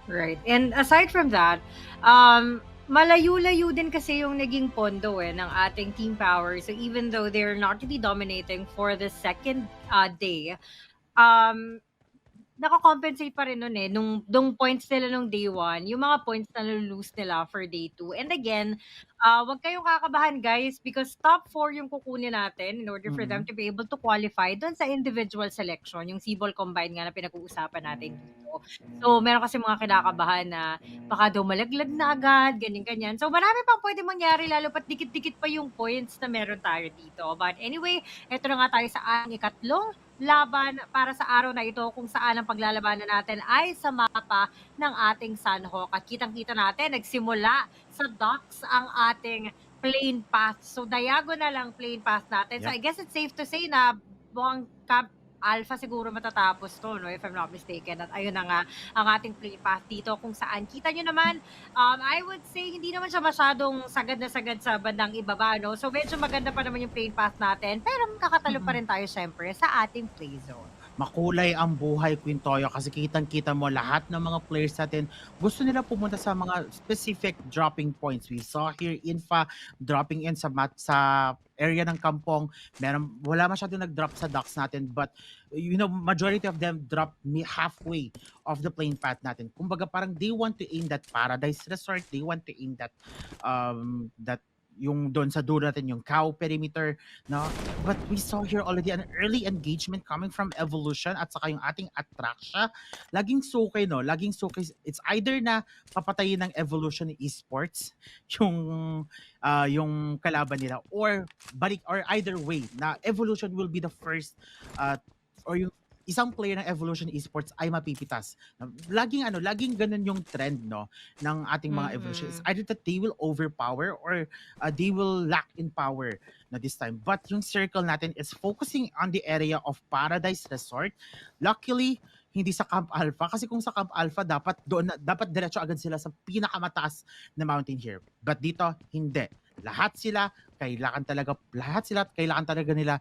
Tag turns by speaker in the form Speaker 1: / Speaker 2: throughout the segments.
Speaker 1: Right. And aside from that, malayo-layo din kasi yung naging pondo ng ating Team Power. So even though they're not really dominating for the second day, um, nako-compensate pa rin nun nung points nila nung day 1, yung mga points na lose nila for day 2. And again, wag kayong kakabahan guys because top 4 yung kukunin natin in order for them
Speaker 2: Mhm.
Speaker 1: to be able to qualify doon sa individual selection, yung Sibol Combine nga na pinag-uusapan natin dito. So, meron kasi mga kinakabahan na baka daw malaglag na agad, ganyan-ganyan. So, marami pang pwede mangyari lalo pat dikit-dikit pa yung points na meron tayo dito. But anyway, eto na nga tayo sa ating ikatlong laban para sa araw na ito kung saan ang paglalabanan natin ay sa mapa ng ating Sanhok. At kitang-kita natin, nagsimula sa docks ang ating plane path. So, diagonal ang plane path natin. So,
Speaker 2: Yep.
Speaker 1: I guess it's safe to say na buong Camp Alpha siguro matatapos to, no, if I'm not mistaken. At ayun na nga, ang ating plane path dito kung saan. Kita nyo naman, I would say, hindi naman siya masyadong sagad na sagad sa bandang ibaba, no? So, medyo maganda pa naman yung plane path natin. Pero kakatalo pa
Speaker 2: Mhm.
Speaker 1: rin tayo, syempre, sa ating play zone.
Speaker 2: Makulay ang buhay, Queen Toyo, kasi kitang-kita mo lahat ng mga players natin gusto nila pumunta sa mga specific dropping points. We saw here Infa dropping in sa area ng Kampong. Wala masyadong nag-drop sa docks natin, but majority of them drop halfway of the plane path natin. Kumbaga parang they want to aim that Paradise Resort, they want to aim that yung doon sa dulo natin, yung cow perimeter, no? But we saw here already an early engagement coming from Evolution at saka yung ating Atraxia. Laging sukay, no? Laging sukay. It's either na papatayin ng Evolution Esports yung kalaban nila, or either way na Evolution will be the first or yung isang player ng Evolution Esports ay mapipitas. Laging ganun yung trend, no, ng ating mga Evolution. It's either that they will overpower or they will lack in power na this time. But yung circle natin is focusing on the area of Paradise Resort. Luckily, hindi sa Camp Alpha, kasi kung sa Camp Alpha dapat diretso agad sila sa pinakamataas na mountain here. But dito hindi. Lahat sila kailangan talaga nila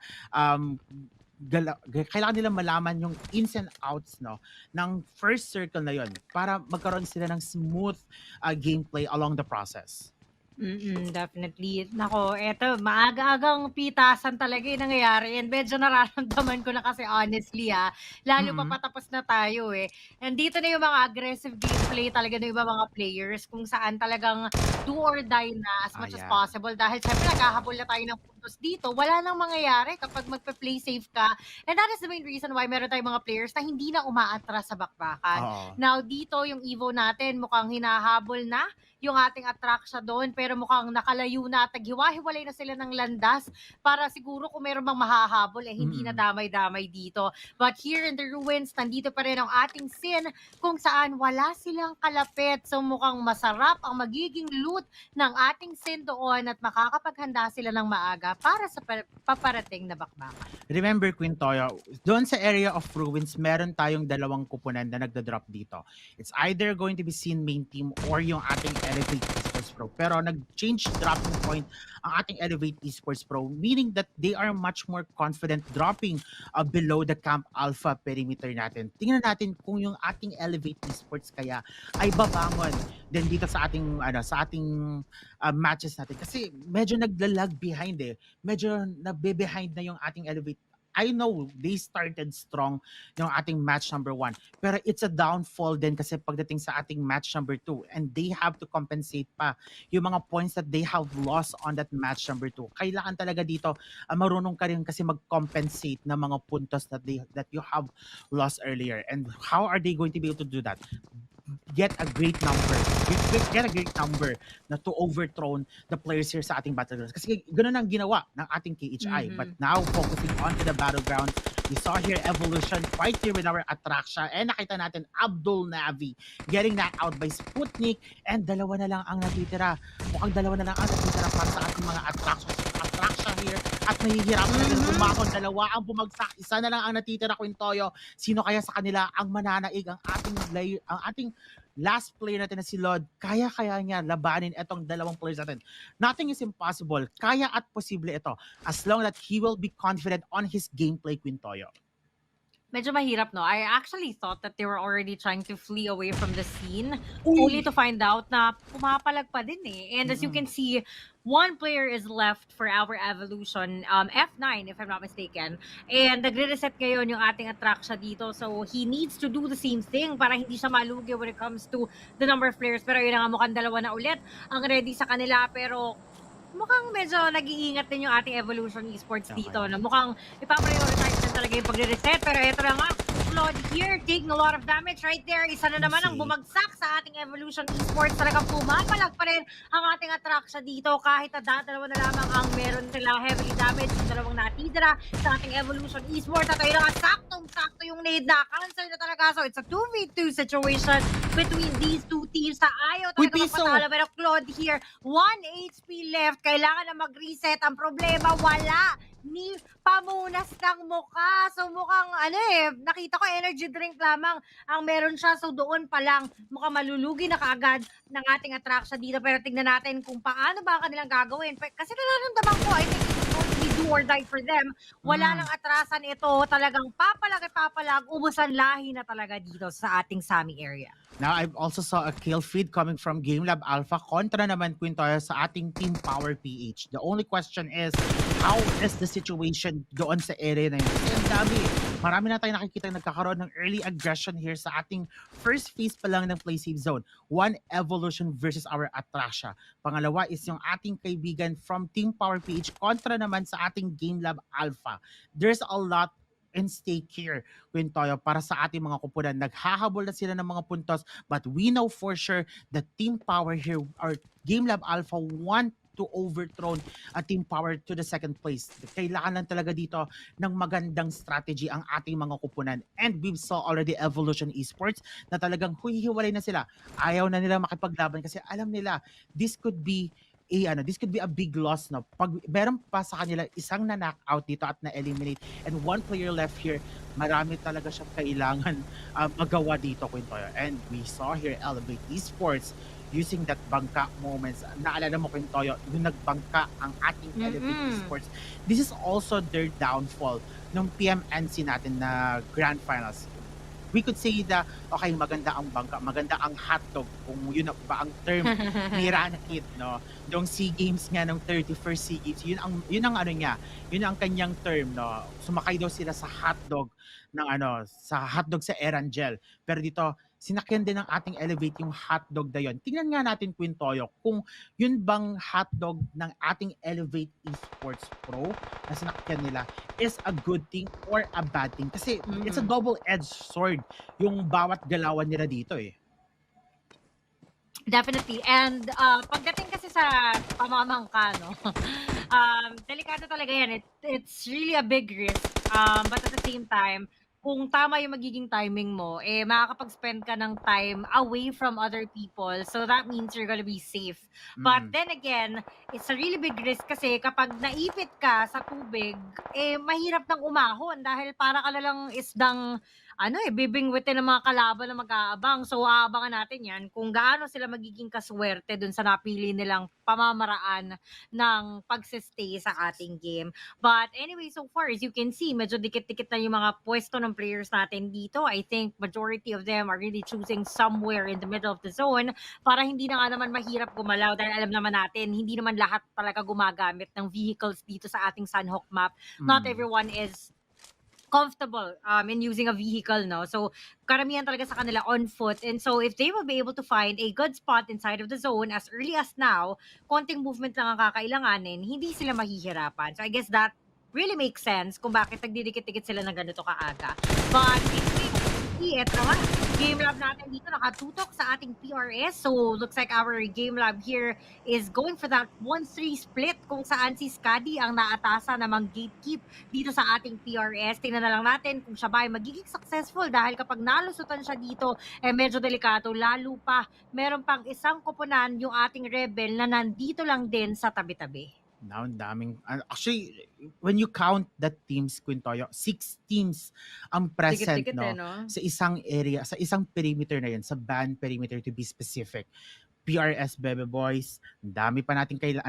Speaker 2: kailangan nila malaman yung ins and outs, no, ng first circle na yon para magkaroon sila ng smooth gameplay along the process.
Speaker 1: Definitely. Nako, eto, maaga-agang pitasan talaga yung nangyayari and medyo nararamdaman ko na kasi honestly lalo pa
Speaker 2: Mm-mm.
Speaker 1: patapos na tayo And dito na yung mga aggressive gameplay talaga ng iba mga players kung saan talagang do or die na as much as
Speaker 2: Yeah.
Speaker 1: possible dahil syempre naghahabol na tayo ng puntos dito. Wala nang mangyayari kapag magpe-play safe ka. And that is the main reason why meron tayong mga players na hindi na umaatras sa bakbakan.
Speaker 2: Oo.
Speaker 1: Now, dito yung Evo natin mukhang hinahabol na yung ating Atraxia doon, pero mukhang nakalayo na at naghiwa-hiwalay na sila ng landas para siguro kung meron bang mahahabol hindi na damay-damay dito. But here in the ruins, nandito pa rin ang ating Sin kung saan wala silang kalapit. So mukhang masarap ang magiging loot ng ating Sin doon at makakapaghanda sila ng maaga para sa paparating na bakbakan.
Speaker 2: Remember, Queen Toyo, doon sa area of ruins, meron tayong dalawang kupunan na nagda-drop dito. It's either going to be Sin main team or yung ating Elevate Esports Pro. Pero nag-change dropping point ang ating Elevate Esports Pro, meaning that they are much more confident dropping below the Camp Alpha perimeter natin. Tingnan natin kung yung ating Elevate Esports kaya ay babangon din dito sa ating matches natin, kasi medyo naglalag behind medyo nabe-behind na yung ating Elevate. I know they started strong yung ating match number 1, pero it's a downfall din kasi pagdating sa ating match number 2, and they have to compensate pa yung mga points that they have lost on that match number 2. Kailangan talaga dito marunong ka rin kasi mag-compensate ng mga puntos that you have lost earlier. And how are they going to be able to do that? Get a great number. Get a great number na to overthrow the players here sa ating battlegrounds. Kasi ganun ang ginawa ng ating KHI. But now, focusing on to the battleground, we saw here Evolution right here with our Atraxia, and nakita natin Abdul Navi getting that out by Sputnik, and dalawa na lang ang natitira. Mukhang dalawa na lang ang natitira para sa ating mga Atraxia here, at nahihirapan na rin bumakon. Dalawa ang bumagsak, isa na lang ang natitira, Queen Toyo. Sino kaya sa kanila ang mananaig? Ang ating last player natin na si Lord, kaya niya labanin itong dalawang players natin. Nothing is impossible. Kaya at posible ito as long that he will be confident on his gameplay, Queen Toyo.
Speaker 1: Medyo mahirap, no? I actually thought that they were already trying to flee away from the scene, only
Speaker 2: Uy!
Speaker 1: to find out na pumapalag pa din eh. And as you
Speaker 2: Mm.
Speaker 1: can see, one player is left for our evolution, F9 if I'm not mistaken. And nagre-reset ngayon yung ating Atraxia dito. So he needs to do the same thing para hindi siya malugi when it comes to the number of players. Pero yun na nga, mukhang dalawa na ulit ang ready sa kanila. Pero mukhang medyo nag-iingat din yung ating Evolution Esports dito,
Speaker 2: Okay.
Speaker 1: na mukhang ipa-prioritize na talaga yung pagre-reset. Pero eto na nga, Claude here, taking a lot of damage right there. Isa na naman ang
Speaker 2: Easy.
Speaker 1: bumagsak sa ating Evolution Esports. Talagang pumapalag pa rin ang ating Atraxia dito kahit na dalawa na lamang ang meron sila heavily damage. Yung dalawang natidra sa ating Evolution Esports. At ayun na nga, saktong-sakto yung nade na. Cancel na talaga. So it's a 2v2 situation between these two teams na ayaw
Speaker 2: Uy,
Speaker 1: talaga
Speaker 2: piso!
Speaker 1: magpatalo. Pero Claude here, 1 HP left. Kailangan na mag-reset. Ang problema, wala ni pamunas ng mukha. So mukhang nakita ko energy drink lamang ang meron siya. So doon pa lang mukhang malulugi na kaagad ng ating Atraxia dito. Pero tignan natin kung paano ba ang kanilang gagawin. Kasi nararamdaman ko, I think it's going to be do or die for them. Wala nang atrasan ito. Talagang papalag, ubusan lahi na talaga dito sa ating Sami area.
Speaker 2: Now, I've also saw a kill feed coming from Gamelab Alpha kontra naman Quintoya sa ating Team Power PH. The only question is, how is the situation doon sa area na yun? Kasi ang dami. Marami na tayo nakikita nagkakaroon ng early aggression here sa ating first phase pa lang ng play safe zone. One Evolution versus our Atraxia. Pangalawa is yung ating kaibigan from Team Power PH kontra naman sa ating Gamelab Alpha. There's a lot in stake here, Quintoyo, para sa ating mga kupunan. Naghahabol na sila ng mga puntos, but we know for sure that Team Power here, or Gamelab Alpha, want to overthrow a Team Power to the second place. Kailangan lang talaga dito ng magandang strategy ang ating mga kupunan. And we saw already Evolution Esports na talagang huhihiwalay na sila. Ayaw na nila makipaglaban kasi alam nila this could be a big loss, no. Pag meron pa sa kanila isang na knockout dito at na-eliminate and one player left here, marami talaga siyang kailangan magawa dito, Quintoyo. And we saw here Elevate Esports using that bangka moments. Naalala mo, Quintoyo, yung nagbangka ang ating Elevate Esports. This is also their downfall nung PMNC natin na Grand Finals. We could say that, okay, maganda ang bangka, maganda ang hotdog, kung yun ba ang term ni Rankit, no? Yung SEA Games nga ng 31st SEA Games, yun ang ano niya, yun ang kanyang term, no? Sumakay daw sila sa hotdog sa hotdog sa Erangel. Pero dito, sinakyan din ng ating Elevate yung hotdog na yun. Tingnan nga natin, Quintoyo, kung yun bang hotdog ng ating Elevate Esports Pro na sinakyan nila is a good thing or a bad thing. Kasi it's a double-edged sword yung bawat galawan nila dito eh.
Speaker 1: Definitely. And pagdating kasi sa pamamangka, no, delikado talaga yan. It's really a big risk. But at the same time, kung tama yung magiging timing mo, makakapag-spend ka ng time away from other people. So that means you're gonna be safe. But then again, it's a really big risk kasi kapag naipit ka sa tubig, mahirap nang umahon dahil para ka na lang isdang bibingwitin ng mga kalaban na mag-aabang. So, aabangan natin yan kung gaano sila magiging kaswerte dun sa napili nilang pamamaraan ng pagsistay sa ating game. But anyway, so far, as you can see, medyo dikit-dikit na yung mga pwesto ng players natin dito. I think majority of them are really choosing somewhere in the middle of the zone para hindi na nga naman mahirap gumalaw dahil alam naman natin, hindi naman lahat talaga gumagamit ng vehicles dito sa ating Sunhawk map. Not everyone is comfortable in using a vehicle, no? So, karamihan talaga sa kanila on foot. And so, if they will be able to find a good spot inside of the zone as early as now, konting movement lang ang kakailanganin, hindi sila mahihirapan. So, I guess that really makes sense kung bakit nagdidikit-dikit sila ng ganito kaaga. But, ito nga, Gamelab natin dito nakatutok sa ating PRS. So, looks like our Gamelab here is going for that 1-3 split kung saan si Skadi ang naatasa na mag-gatekeep dito sa ating PRS. Tingnan na lang natin kung siya ba ay magiging successful dahil kapag nalusutan siya dito, medyo delikado. Lalo pa, meron pang isang koponan yung ating rebel na nandito lang din sa tabi-tabi.
Speaker 2: Now, daming. Actually, when you count the teams, Quintoyo, 6 teams ang present,
Speaker 1: Dikit-dikit
Speaker 2: no?
Speaker 1: no?
Speaker 2: Sa isang area, sa isang perimeter na yun, sa ban perimeter to be specific. PRS BEBEBOIZ, ang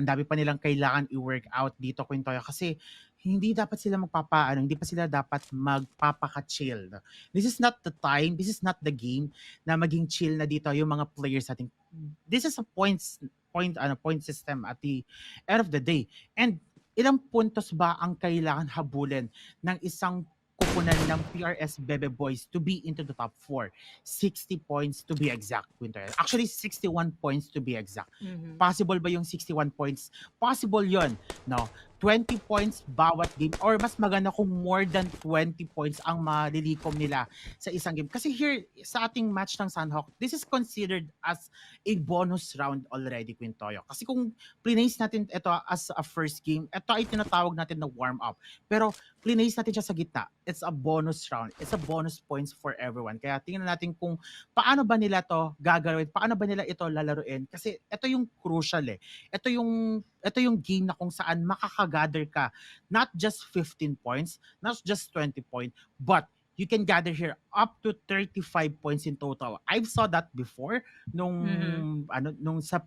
Speaker 2: dami pa nilang kailangan i-work out dito, Quintoyo, kasi hindi dapat sila magpapaano, hindi pa sila dapat magpapaka-chill. No? This is not the time, this is not the game na maging chill na dito yung mga players natin. This is a point system at the end of the day. And ilang puntos ba ang kailangan habulin ng isang kupunan ng PRS BEBEBOIZ to be into the top 4? 60 points to be exact, Quinter. Actually, 61 points to be exact.
Speaker 1: Mhm.
Speaker 2: Possible ba yung 61 points? Possible yon, no? 20 points bawat game or mas maganda kung more than 20 points ang malilikom nila sa isang game. Kasi here sa ating match ng Sunhawk, this is considered as a bonus round already, Quintoyo. Kasi kung plinace natin ito as a first game, ito ay tinatawag natin na warm-up. Pero plinace natin siya sa gitna. It's a bonus round. It's a bonus points for everyone. Kaya tingnan natin kung paano ba nila to gagawin, paano ba nila ito lalaruin. Kasi ito yung crucial eh. Ito yung game na kung saan makakagather ka not just 15 points, not just 20 points, but you can gather here up to 35 points in total. I've saw that before nung
Speaker 1: Mhm.
Speaker 2: nung sa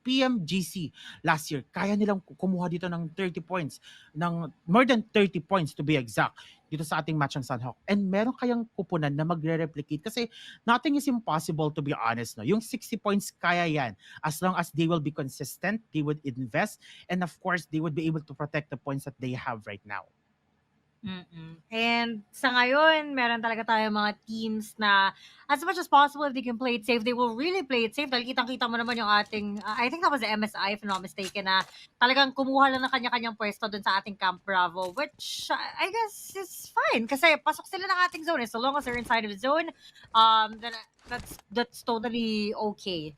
Speaker 2: PMGC last year. Kaya nilang kumuha dito ng 30 points, ng more than 30 points to be exact dito sa ating match ng Sunhawk. And meron kayang kupunan na magre-replicate kasi nothing is impossible, to be honest. No? Yung 60 points, kaya yan. As long as they will be consistent, they would invest, and of course, they would be able to protect the points that they have right now.
Speaker 1: And sa ngayon, meron talaga tayong mga teams na as much as possible, if they can play it safe, they will really play it safe. Dahil kitang-kita mo naman yung ating, I think that was the MSI, if I'm not mistaken, na talagang kumuha lang ng kanya-kanyang pwesto dun sa ating Camp Bravo, which I guess is fine. Kasi pasok sila ng ating zone. So long as they're inside of the zone, then that's totally okay.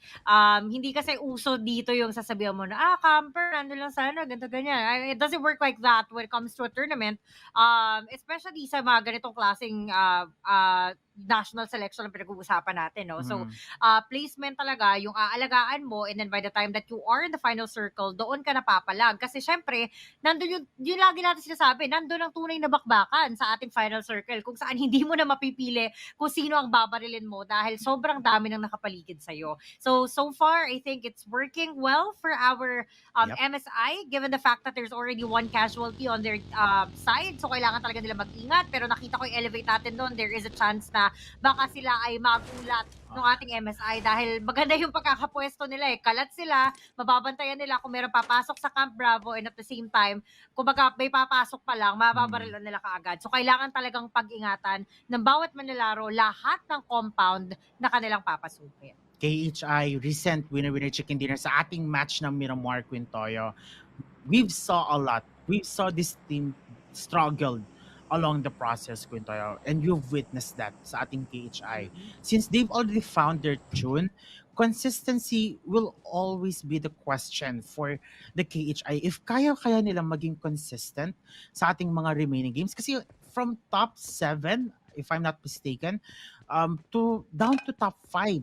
Speaker 1: Hindi kasi uso dito yung sasabihan mo na, camper, ano lang sana, ganito, ganyan. It doesn't work like that when it comes to a tournament. Especially sa mga ganitong klaseng national selection na pinag-uusapan natin, no? So,
Speaker 2: Mhm.
Speaker 1: placement talaga yung aalagaan mo, and then by the time that you are in the final circle, doon ka napapalag. Kasi syempre, nandun yung lagi natin sinasabi, nandun ang tunay na bakbakan sa ating final circle, kung saan hindi mo na mapipili kung sino ang babarilin mo dahil sobrang dami nang nakapaligid sa'yo. So far, I think it's working well for our
Speaker 2: Yep.
Speaker 1: MSI, given the fact that there's already one casualty on their side. So, kailangan talaga nila mag-ingat. Pero nakita ko yung elevate natin doon, there is a chance na baka sila ay magulat ng ating MSI dahil maganda yung pagkakapwesto nila eh. Kalat sila, mababantayan nila kung meron papasok sa Camp Bravo, and at the same time, kung baga may papasok pa lang, mababarilan nila kaagad. So, kailangan talagang pag-ingatan ng bawat manlalaro lahat ng compound na kanilang papasukin.
Speaker 2: KHI, recent winner-winner chicken dinner sa ating match ng Miramar, Quintoyo. We've saw a lot. We saw this team struggled along the process, Quintoyo, and you've witnessed that sa ating KHI. Since they've already found their tune, consistency will always be the question for the KHI. If kaya nilang maging consistent sa ating mga remaining games, kasi from top 7, if I'm not mistaken, to down to top 5,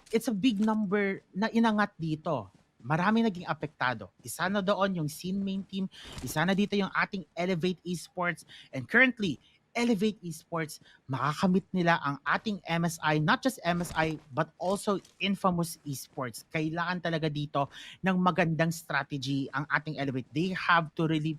Speaker 2: it's a big number na inangat dito. Marami naging apektado. Isa na doon yung Scene Main Team, isa na dito yung ating Elevate Esports, and currently, Elevate Esports, makakamit nila ang ating MSI, not just MSI, but also Infamous Esports. Kailangan talaga dito ng magandang strategy ang ating Elevate. They have to really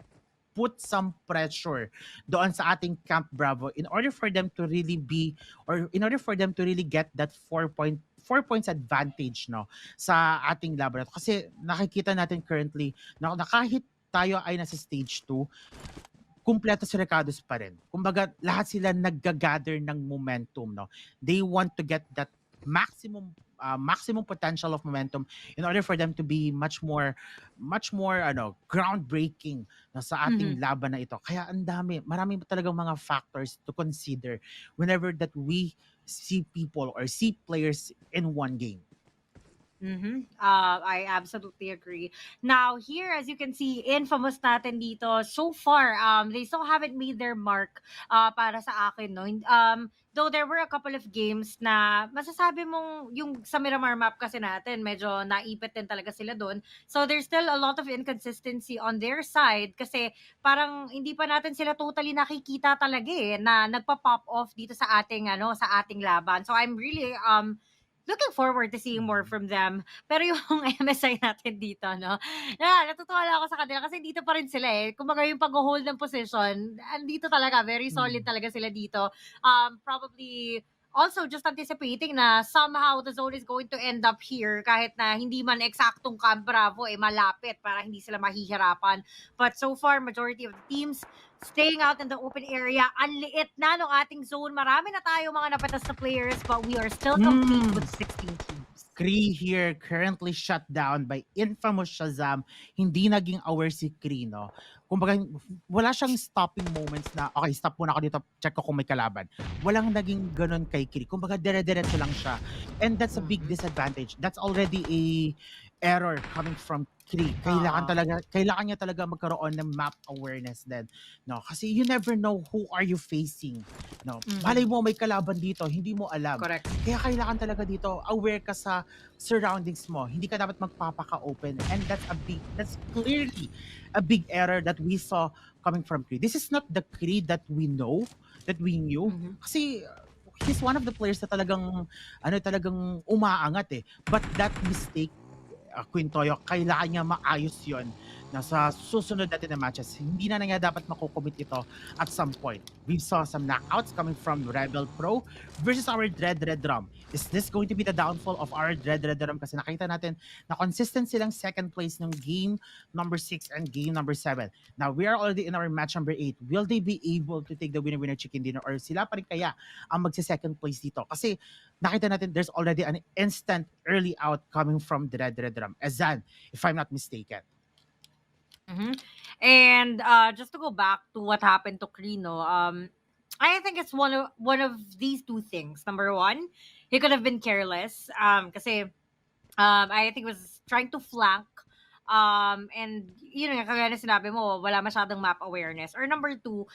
Speaker 2: put some pressure doon sa ating Camp Bravo in order for them to really be, or in order for them to really get that 4 points advantage, no, sa ating laban. Kasi nakikita natin currently na kahit tayo ay nasa stage 2, kumpleto si Ricardos pa rin. Kumbaga, lahat sila nag-gather ng momentum, no? They want to get that maximum potential of momentum in order for them to be much more groundbreaking na sa ating laban na ito. Kaya marami talagang mga factors to consider whenever that we see people or see players in one game.
Speaker 1: I absolutely agree. Now, here, as you can see, Infamous natin dito, so far, they still haven't made their mark para sa akin, no? Though there were a couple of games na masasabi mong yung sa Miramar map kasi natin, medyo naipit din talaga sila doon. So, there's still a lot of inconsistency on their side kasi parang hindi pa natin sila totally nakikita talaga eh, na nagpa-pop off dito sa ating, sa ating laban. So, I'm really, looking forward to seeing more from them. Pero yung MSI natin dito, no? Natutuwa lang ako sa kanila kasi dito pa rin sila eh. Kumbaga yung pag-hold ng position, andito talaga, very solid talaga sila dito. Probably also just anticipating na somehow the zone is going to end up here kahit na hindi man eksaktong Camp Bravo malapit para hindi sila mahihirapan. But so far, majority of the teams staying out in the open area. Ang liit na ng ating zone. Marami na tayo mga napatas na players, but we are still complete with 16 teams.
Speaker 2: Kree here currently shut down by infamous Shazam. Hindi naging aware si Kree, no? Kumbaga, wala siyang stopping moments na, okay, stop muna ako dito, check ko kung may kalaban. Walang naging ganun kay Kree. Kumbaga, dire-diretso lang siya. And that's a big disadvantage. That's already a error coming from Kree. Kailangan niya talaga magkaroon ng map awareness din, no? Kasi you never know who are you facing, no? Malay mo may kalaban dito, hindi mo alam.
Speaker 1: Correct.
Speaker 2: Kaya kailangan talaga dito aware ka sa surroundings mo. Hindi ka dapat magpapaka-open, and that's clearly a big error that we saw coming from Kree. This is not the Kree that we know, that we knew. Kasi he's one of the players na talagang umaangat eh. But that mistake, Queen Toyo, kailangan niya maayos yon na sa susunod natin na matches. Hindi na niya dapat makukomit ito at some point. We saw some knockouts coming from Rebel Pro versus our REDRUM. Is this going to be the downfall of our REDRUM? Kasi nakita natin na consistent silang second place ng game number 6 and game number 7. Now, we are already in our match number 8. Will they be able to take the winner-winner chicken dinner, or sila pa rin kaya ang magsa-second place dito? Kasi nakita natin there's already an instant early out coming from the REDRUM. Azan, if I'm not mistaken.
Speaker 1: And just to go back to what happened to Krino, I think it's one of these two things. Number one, he could have been careless. Kasi I think he was trying to flank. And yun nga, kagaya na sinabi mo, wala masyadong map awareness. Or number two,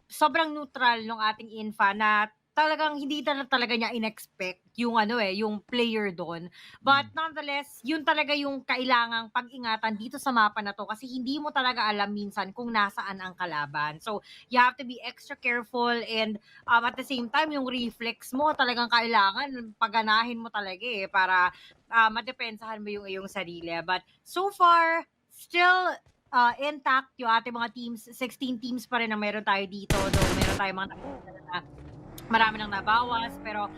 Speaker 1: sobrang neutral ng ating infa na talagang hindi talaga niya in-expect yung yung player doon. But nonetheless, yun talaga yung kailangang pag-ingatan dito sa mapa na to kasi hindi mo talaga alam minsan kung nasaan ang kalaban. So, you have to be extra careful, and at the same time, yung reflex mo talagang kailangan paganahin mo talaga para madepensahan mo yung iyong sarili. But so far, still intact yung ating mga teams. 16 teams pa rin ang meron tayo dito. Though meron tayo mga marami nang nabawas, pero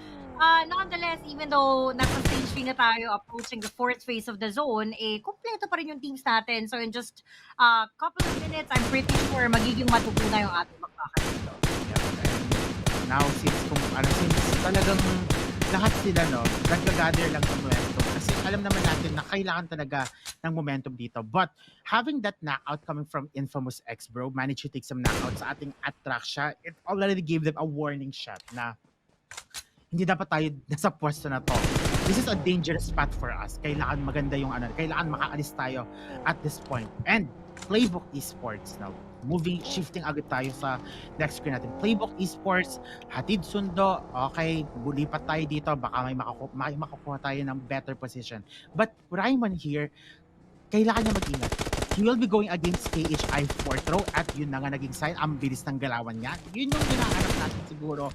Speaker 1: nonetheless, even though nasa stage 3 na tayo, approaching the 4th phase of the zone, kompleto pa rin yung teams natin. So in just a couple of minutes, I'm pretty sure magiging matutunan yung ating magkaka dito.
Speaker 2: Now, since talagang lahat sila, nag-gather lang ng momentum. Kasi alam naman natin na kailangan talaga ng momentum dito. But having that knockout coming from Infamous X, bro, managed to take some knockouts sa ating ATARAXIA, it already gave them a warning shot na hindi dapat tayo nasa pwesto na to. This is a dangerous spot for us. Kailangan maganda yung kailangan makaalis tayo at this point. And PLAYBOOK Esports now. Shifting agad tayo sa next screen natin. PLAYBOOK Esports, hatid sundo, okay, lipat tayo dito, baka may makukuha tayo ng better position. But Raymond here, kailangan niya mag-ingat. He will be going against KHI 4 throw at yun na nga naging sign, ang bilis ng galawan niya. Yun yung hinahanap natin siguro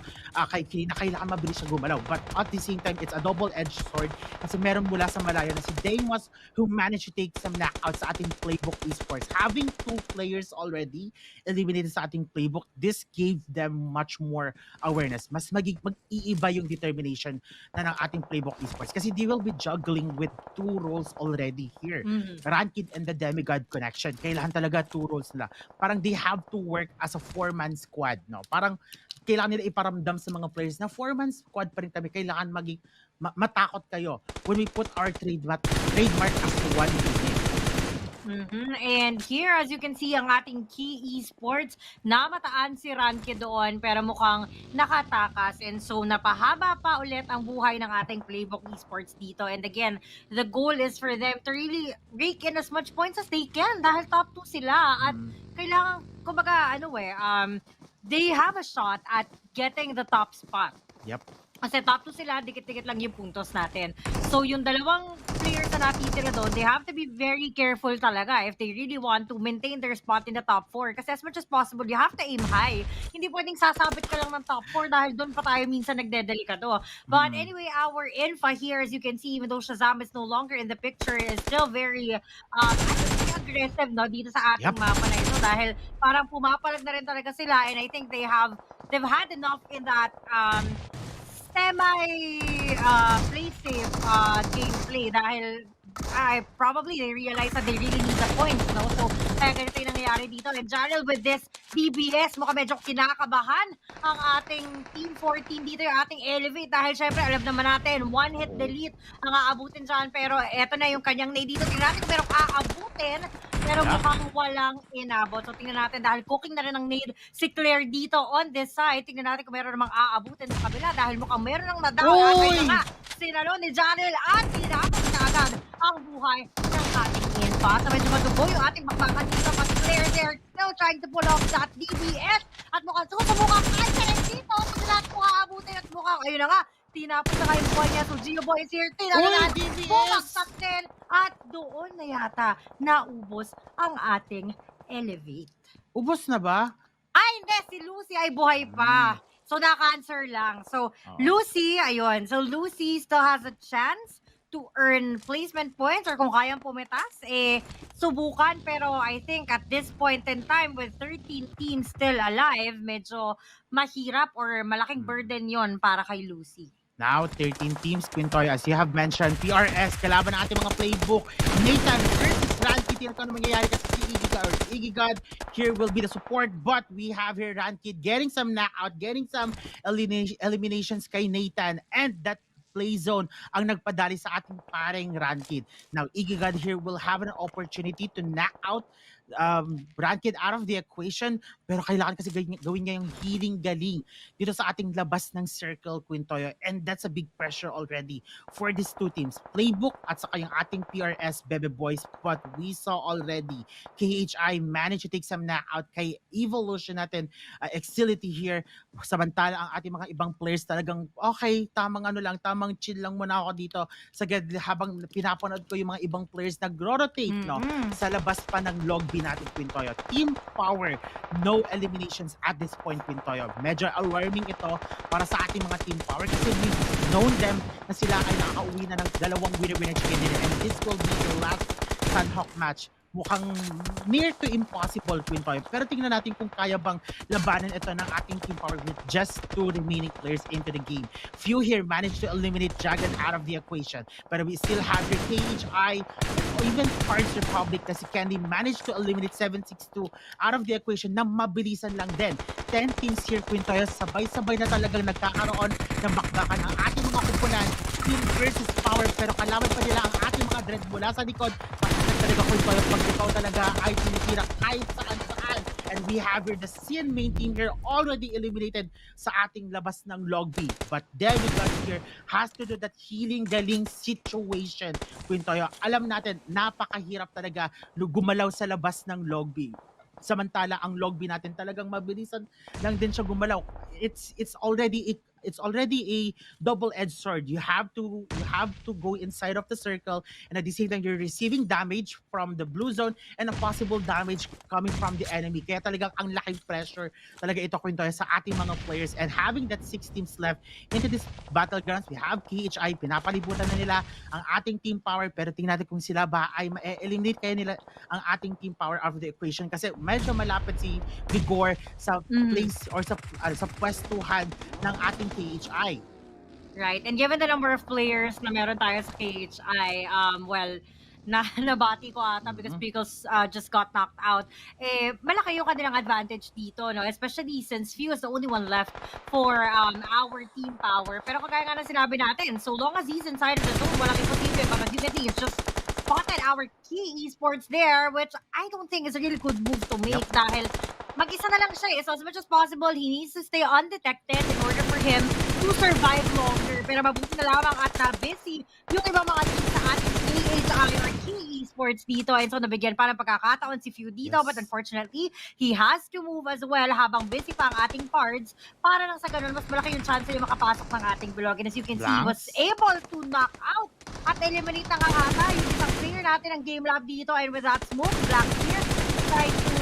Speaker 2: kay Kree na kailangan mabilis siya gumalaw. But at the same time, it's a double-edged sword kasi meron mula sa malayo na si Deimos who managed to take some knockouts sa ating PLAYBOOK Esports. Having 2 players already eliminated sa ating PLAYBOOK, this gave them much more awareness. Mas mag-iiba yung determination na ng ating PLAYBOOK Esports kasi they will be juggling with 2 roles already here. Ranked and the Demigod connection. Kailangan talaga 2 roles nila. Parang they have to work as a 4-man squad, no? Parang kailangan nila iparamdam sa mga players na 4-man squad pa rin kami. Kailangan matakot kayo when we put our trademark as one unit.
Speaker 1: And here, as you can see, ang ating key esports, namataan si Ranke doon, pero mukhang nakatakas. And so, napahaba pa ulit ang buhay ng ating PLAYBOOK Esports dito. And again, the goal is for them to really rake in as much points as they can dahil top 2 sila. At kailangan, kumbaga, they have a shot at getting the top spot.
Speaker 2: Yep.
Speaker 1: Kasi top 2 sila, dikit-dikit lang yung puntos natin. So yung dalawang players na natitira doon, they have to be very careful talaga if they really want to maintain their spot in the top 4. Kasi as much as possible, you have to aim high. Hindi pwedeng sasabit ka lang ng top 4 dahil doon pa tayo minsan nagdedelikado. But anyway, our Infa here, as you can see, even though Shazam is no longer in the picture, is still very aggressive, no, dito sa ating
Speaker 2: Yep.
Speaker 1: mapa na ito dahil parang pumapalag na rin talaga sila, and I think they've had enough in that play safe gameplay dahil probably they realize that they really need the points, no? So, kaya ganito yung nangyayari dito. And Jarrell with this DBS, mukhang medyo kinakabahan ang ating Team 14 dito, yung ating Elevate. Dahil syempre, alam naman natin, one hit delete ang aabutin dyan. Pero eto na yung kanyang nade dito. Tingnan natin kung merong aabutin. Pero mukhang walang inabot. So, tingnan natin dahil cooking na rin ang nade si Claire dito on this side. Tingnan natin kung meron namang aabutin sa kabila dahil mukhang meron ng nadaw. At ayun nga, sinalo ni Jarrell at tinapos na agad ang buhay ng ating Infa. Sa medyo madugo yung ating bakbakan dito, but Claire there still trying to pull off that DBS. At mukhang susubukan kahit ka rin dito. Tingnan natin kung aabutin at mukhang, ayun na nga, tinapos na kayong buhay niya. So Gio Boy is here. Tingnan natin, bumagsak din. At doon na yata naubos ang ating Elevate.
Speaker 2: Ubos na ba?
Speaker 1: Ay, hindi. Si Lucy ay buhay pa. So, naka-answer lang. So, Lucy, ayun. So, Lucy still has a chance to earn placement points or kung kayang pumitas, subukan. Pero I think at this point in time, with 13 teams still alive, medyo mahirap or malaking burden yon para kay Lucy.
Speaker 2: Now, 13 teams, Quintoy, as you have mentioned, PRS, kalaban ng ating mga playbook. Nathan versus Rankid, tingnan ko ano mangyayari kasi si Iggy God here will be the support, but we have here Rankid getting some knockout, getting some eliminations kay Nathan, and that play zone ang nagpadali sa ating paring Rankid. Now, Iggy God here will have an opportunity to knock out Rankid out of the equation, pero kailangan kasi gawin niya yung healing galing dito sa ating labas ng circle, Quintoyo, and that's a big pressure already for these two teams, Playbook at saka yung ating PRS BEBEBOIZ. But we saw already KHI managed to take some knockout kay Evolution natin, Exility here, samantala ang ating mga ibang players talagang okay, tamang tamang chill lang muna ako dito sa habang pinapanood ko yung mga ibang players nagro-rotate no sa labas pa ng log B natin, Quintoyo. Team power, no eliminations at this point, Quintoyo. Medyo alarming ito para sa ating mga team power kasi we've known them na sila ay nakauwi na ng dalawang winner-winner chicken dinner, and this will be the last Sunhawk match. Mukhang near to impossible, Quintoy. Pero tingnan natin kung kaya bang labanan ito ng ating team power with just 2 remaining players into the game. Few here managed to eliminate Dragon out of the equation. But we still have your KHI, even Cards Republic na si Candy managed to eliminate 762 out of the equation na mabilisan lang din. 10 teams here, Quintoy. Sabay-sabay na talagang nagkakaroon ng bakbakan ang ating mga kupunan. Team versus power, pero kalaban pa nila ang ating mga dread mula sa likod. Talaga Quintoy, pag ikaw talaga ay tinitira kahit saan-saan. And we have here the CN main team here already eliminated sa ating labas ng log B. But David God here has to do that healing galing situation. Quintoy, alam natin, napakahirap talaga gumalaw sa labas ng log B. Samantala ang log B natin talagang mabilisan lang din siya gumalaw. It's already a double-edged sword. You have to go inside of the circle, and at the same time you're receiving damage from the blue zone and a possible damage coming from the enemy. Kaya talagang ang laking pressure talaga ito, Quintoy, sa ating mga players, and having that 6 teams left into this battlegrounds, we have KHI, pinapalibutan na nila ang ating team power, pero tingnan natin kung sila ba ay ma-eliminate kaya nila ang ating team power out of the equation kasi medyo malapit si Vigor sa place or sa pwestuhan ng ating KHI.
Speaker 1: Right. And given the number of players na meron tayo sa KHI, nabati ko ata because Pickles just got knocked out. Malaki yung kanilang advantage dito, no? Especially since Few is the only one left for our team power. Pero kagaya nga na sinabi natin, so long as he's inside of the zone, walang imposible. But as you can see, it's just spotted our key Esports there, which I don't think is a really good move to make dahil mag-isa na lang siya. So as much as possible, he needs to stay undetected in order for him to survive longer. Pero mabuti na lamang at na-busy yung ibang mga team sa ating Key Esports dito. And so nabigyan pa ng pagkakataon si Few dito, but
Speaker 2: Yes.
Speaker 1: unfortunately, he has to move as well habang busy pa ang ating parts para nang sa ganun, mas malaki yung chance yung makapasok ng ating bilog. And as you can see, he was
Speaker 2: Blanks.
Speaker 1: able to knock out at eliminate na nga ata yung isang player natin ng Gamelab dito. And with that smoke, Black here tried to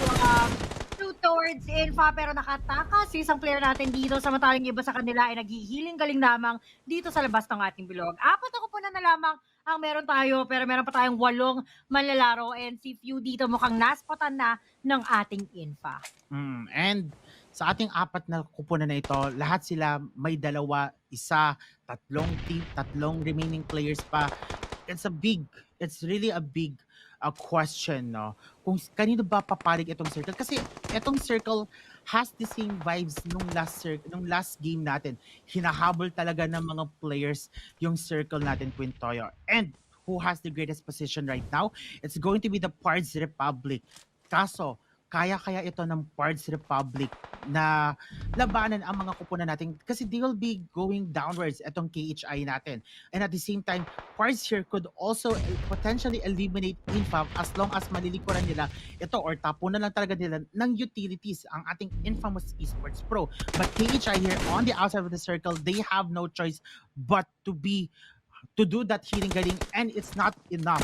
Speaker 1: shoot towards Infa pero nakatakas yung isang player natin dito, samantalang iba sa kanila ay naghihiling galing lamang dito sa labas ng ating bilog. 4 na kupunan na lamang ang meron tayo, pero meron pa tayong 8 manlalaro, and si Few dito mukhang naspotan na ng ating Infa.
Speaker 2: And sa ating 4 na kupunan na ito, lahat sila may 2, 1, 3 remaining players pa. It's really a big question, no? Kung kanino ba papalig itong circle? Kasi itong circle has the same vibes nung last game natin. Hinahabol talaga ng mga players yung circle natin, Quintoyo. And who has the greatest position right now? It's going to be the Pards Republic. Kaso, kaya ito ng Pards Republic na labanan ang mga kupunan natin kasi they will be going downwards itong KHI natin. And at the same time, Pards here could also potentially eliminate Infam as long as malilikuran nila ito or tapunan lang talaga nila ng utilities ang ating infamous Esports Pro. But KHI here on the outside of the circle, they have no choice but to do that healing galing, and it's not enough.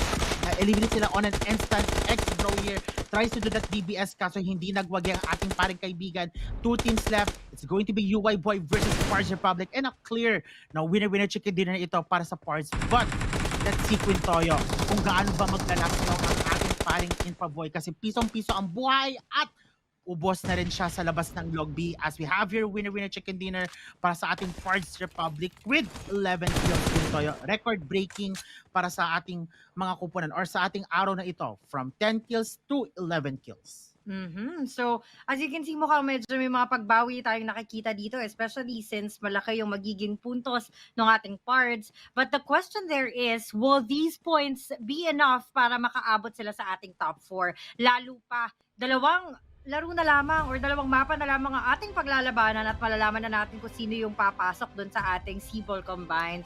Speaker 2: Eliminate sila on an instant. X-Bro here tries to do that DBS kaso hindi nagwagi ang ating paring kaibigan. 2 teams left. It's going to be UI Boy versus Pards Republic, and a clear na winner-winner chicken dinner ito para sa Pards. But let's see, Quintoyo, kung gaano ba maglalast ang ating paring Infa Boy kasi pisong-piso ang buhay at ubos na rin siya sa labas ng log B as we have here winner-winner chicken dinner para sa ating Pards Republic with 11 kills, Quintoyo. Record-breaking para sa ating mga kupunan or sa ating araw na ito from 10 kills to 11 kills.
Speaker 1: So, as you can see, mukhang medyo may mga pagbawi tayong nakikita dito, especially since malaki yung magiging puntos ng ating Pards. But the question there is, will these points be enough para makaabot sila sa ating top 4? Lalo pa, 2 laro na lamang or 2 mapa na lamang ang ating paglalabanan at malalaman na natin kung sino yung papasok dun sa ating Sibol Combined.